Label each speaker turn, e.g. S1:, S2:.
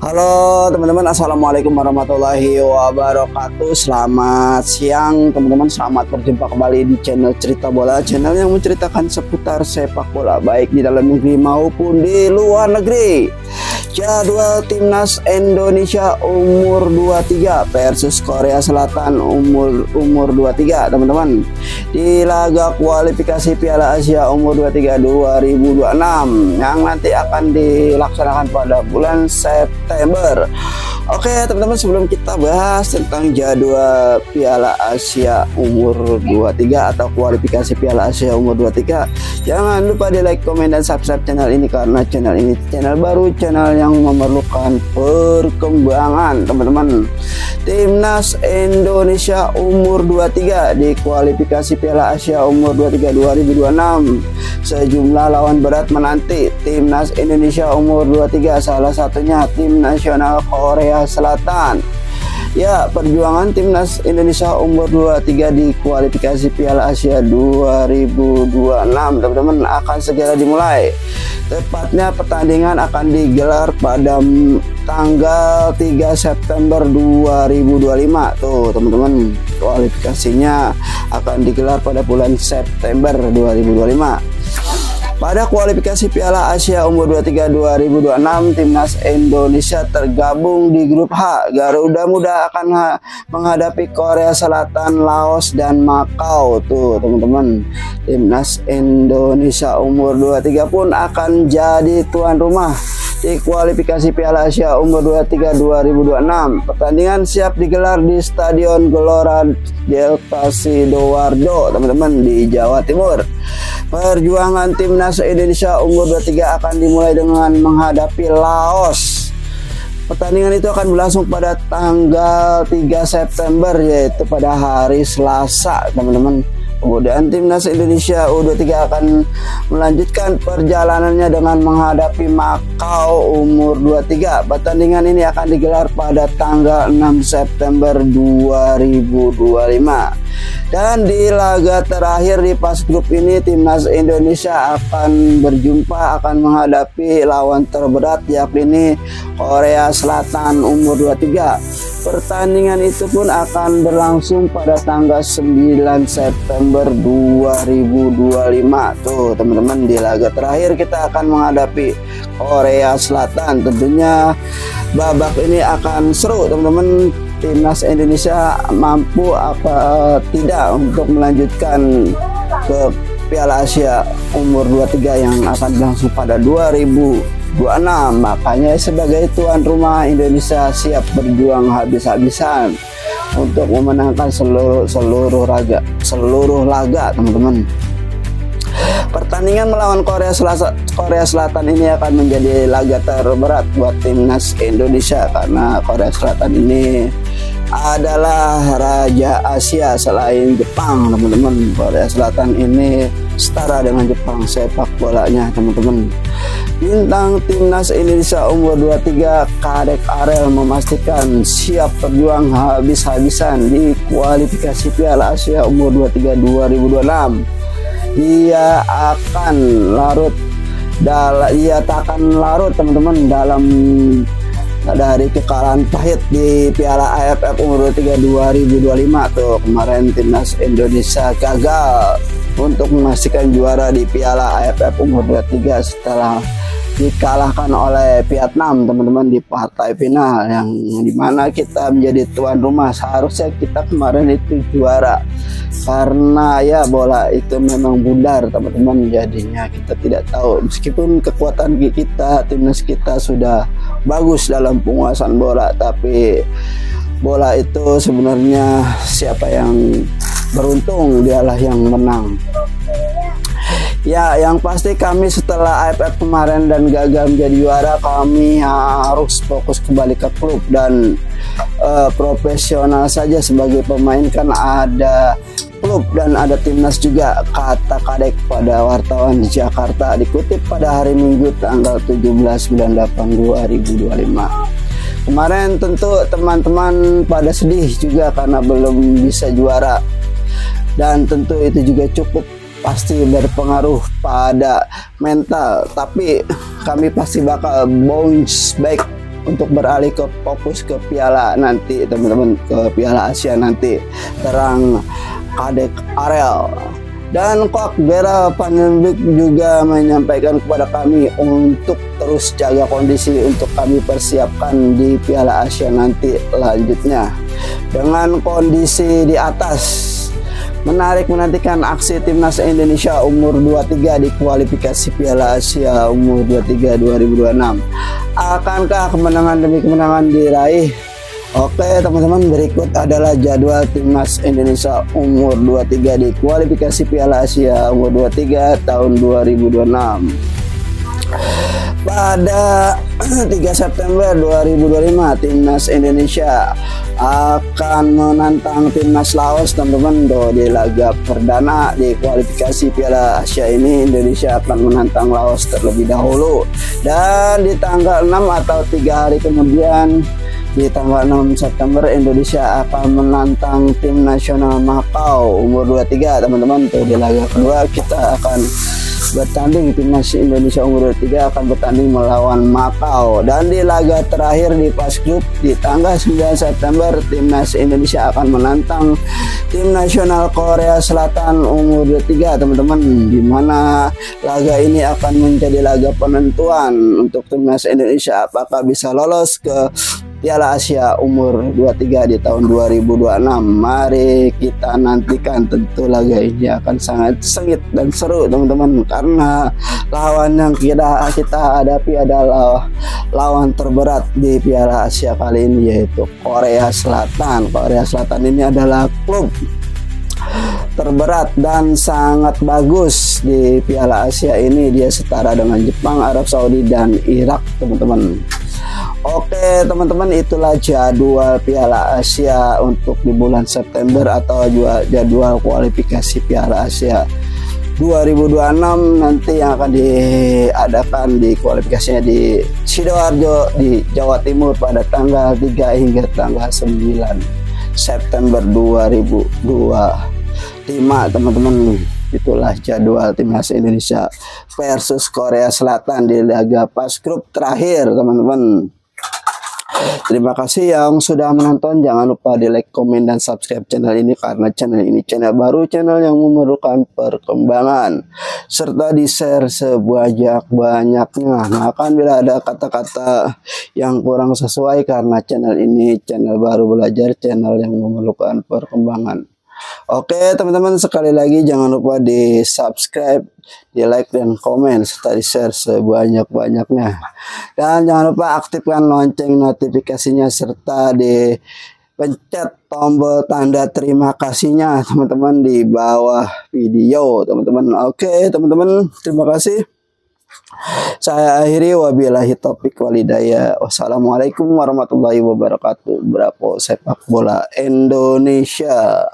S1: Halo teman-teman, assalamualaikum warahmatullahi wabarakatuh. Selamat siang teman-teman, selamat berjumpa kembali di channel Cerita Bola, channel yang menceritakan seputar sepak bola baik di dalam negeri maupun di luar negeri. Jadwal timnas Indonesia umur 23 versus Korea Selatan umur 23 teman-teman, di laga kualifikasi Piala Asia umur 23 2026 yang nanti akan dilaksanakan pada bulan September. Oke teman-teman, sebelum kita bahas tentang jadwal Piala Asia umur 23 atau kualifikasi Piala Asia umur 23, jangan lupa di like, komen, dan subscribe channel ini karena channel ini channel baru, channel yang memerlukan perkembangan teman-teman. Timnas Indonesia umur 23 di kualifikasi Piala Asia umur 23 2026. Sejumlah lawan berat menanti Timnas Indonesia umur 23, salah satunya tim nasional Korea Selatan. Ya, perjuangan timnas Indonesia umur 23 di kualifikasi Piala Asia 2026 teman-teman akan segera dimulai. Tepatnya pertandingan akan digelar pada tanggal 3 September 2025 tuh teman-teman. Kualifikasinya akan digelar pada bulan September 2025. Pada kualifikasi Piala Asia umur 23 2026, timnas Indonesia tergabung di grup H. Garuda Muda akan menghadapi Korea Selatan, Laos, dan Makau tuh teman-teman. Timnas Indonesia umur 23 pun akan jadi tuan rumah di kualifikasi Piala Asia umur 23 2026. Pertandingan siap digelar di Stadion Gelora Delta Sidoarjo teman-teman di Jawa Timur. Perjuangan timnas Indonesia umur 23 akan dimulai dengan menghadapi Laos. Pertandingan itu akan berlangsung pada tanggal 3 September, yaitu pada hari Selasa teman-teman. Kemudian timnas Indonesia U23 akan melanjutkan perjalanannya dengan menghadapi Makau umur 23. Pertandingan ini akan digelar pada tanggal 6 September 2025. Dan di laga terakhir di fase grup ini, timnas Indonesia akan menghadapi lawan terberat, yakni Korea Selatan umur 23. Pertandingan itu pun akan berlangsung pada tanggal 9 September 2025 tuh teman-teman. Di laga terakhir kita akan menghadapi Korea Selatan. Tentunya babak ini akan seru teman-teman. Timnas Indonesia mampu apa tidak untuk melanjutkan ke Piala Asia umur 23 yang akan berlangsung pada 2026. Makanya sebagai tuan rumah, Indonesia siap berjuang habis-habisan untuk memenangkan seluruh laga teman-teman. Pertandingan melawan Korea Selatan ini akan menjadi laga terberat buat timnas Indonesia karena Korea Selatan ini adalah raja Asia selain Jepang teman-teman. Korea Selatan ini setara dengan Jepang sepak bolanya teman-teman. Bintang timnas Indonesia umur 23 Kadek Arel memastikan siap berjuang habis-habisan di kualifikasi Piala Asia umur 23 2026. Dia tak akan larut teman-teman dalam dari kekalahan pahit di Piala AFF umur 23 2025 tuh. Kemarin timnas Indonesia gagal untuk memastikan juara di Piala AFF umur 23 setelah dikalahkan oleh Vietnam teman-teman di partai final, yang dimana kita menjadi tuan rumah. Seharusnya kita kemarin itu juara karena ya bola itu memang bundar teman-teman. Jadinya kita tidak tahu, meskipun kekuatan kita, timnas kita sudah bagus dalam penguasaan bola, tapi bola itu sebenarnya siapa yang beruntung dialah yang menang. Ya, yang pasti kami setelah AFF kemarin dan gagal menjadi juara, kami harus fokus kembali ke klub dan profesional saja sebagai pemain, kan ada klub dan ada timnas juga, kata Kadek pada wartawan di Jakarta, dikutip pada hari Minggu tanggal 17 bulan 8 2025. Kemarin tentu teman-teman pada sedih juga karena belum bisa juara, dan tentu itu juga cukup pasti berpengaruh pada mental, tapi kami pasti bakal bounce back untuk beralih ke fokus ke piala nanti teman-teman, ke Piala Asia nanti, terang Kadek Arel. Dan Coach Bera Vandenberg juga menyampaikan kepada kami untuk terus jaga kondisi untuk kami persiapkan di Piala Asia nanti lanjutnya dengan kondisi di atas. Menarik menantikan aksi timnas Indonesia umur 23 di kualifikasi Piala Asia umur 23 2026. Akankah kemenangan demi kemenangan diraih? Oke teman-teman, berikut adalah jadwal timnas Indonesia umur 23 di kualifikasi Piala Asia umur 23 tahun 2026. Pada 3 September 2025 timnas Indonesia akan menantang timnas Laos teman-teman. Di laga perdana di kualifikasi Piala Asia ini Indonesia akan menantang Laos terlebih dahulu, dan di tanggal 6 atau 3 hari kemudian di tanggal 6 September Indonesia akan menantang tim nasional Makau umur 23 teman-teman. Di laga kedua kita akan bertanding, timnas Indonesia umur 23 akan bertanding melawan Makau, dan di laga terakhir di fase grup di tanggal 9 September timnas Indonesia akan menantang tim nasional Korea Selatan umur 23 teman-teman, di mana laga ini akan menjadi laga penentuan untuk timnas Indonesia apakah bisa lolos ke Piala Asia umur 23 di tahun 2026. Mari kita nantikan, tentu laga ini akan sangat sengit dan seru teman-teman, karena lawan yang kita hadapi adalah lawan terberat di Piala Asia kali ini, yaitu Korea Selatan. Korea Selatan ini adalah klub terberat dan sangat bagus di Piala Asia ini. Dia setara dengan Jepang, Arab Saudi, dan Irak teman-teman. Oke teman-teman, itulah jadwal Piala Asia untuk di bulan September atau jadwal kualifikasi Piala Asia 2026 nanti yang akan diadakan di kualifikasinya di Sidoarjo di Jawa Timur pada tanggal 3 hingga tanggal 9 September 2025 teman-teman. Itulah jadwal timnas Indonesia versus Korea Selatan di laga pas grup terakhir teman-teman. Terima kasih yang sudah menonton. Jangan lupa di like, komen, dan subscribe channel ini, karena channel ini channel baru, channel yang memerlukan perkembangan, serta di share sebanyak-banyaknya. Nah, kan bila ada kata-kata yang kurang sesuai, karena channel ini channel baru belajar, channel yang memerlukan perkembangan. Oke teman-teman, sekali lagi jangan lupa di subscribe, di like, dan komen, serta di share sebanyak-banyaknya. Dan jangan lupa aktifkan lonceng notifikasinya, serta di pencet tombol tanda terima kasihnya teman-teman di bawah video teman-teman. Oke teman-teman, terima kasih. Saya akhiri, wabillahi taufiq walhidayah. Wassalamualaikum warahmatullahi wabarakatuh. Bravo sepak bola Indonesia.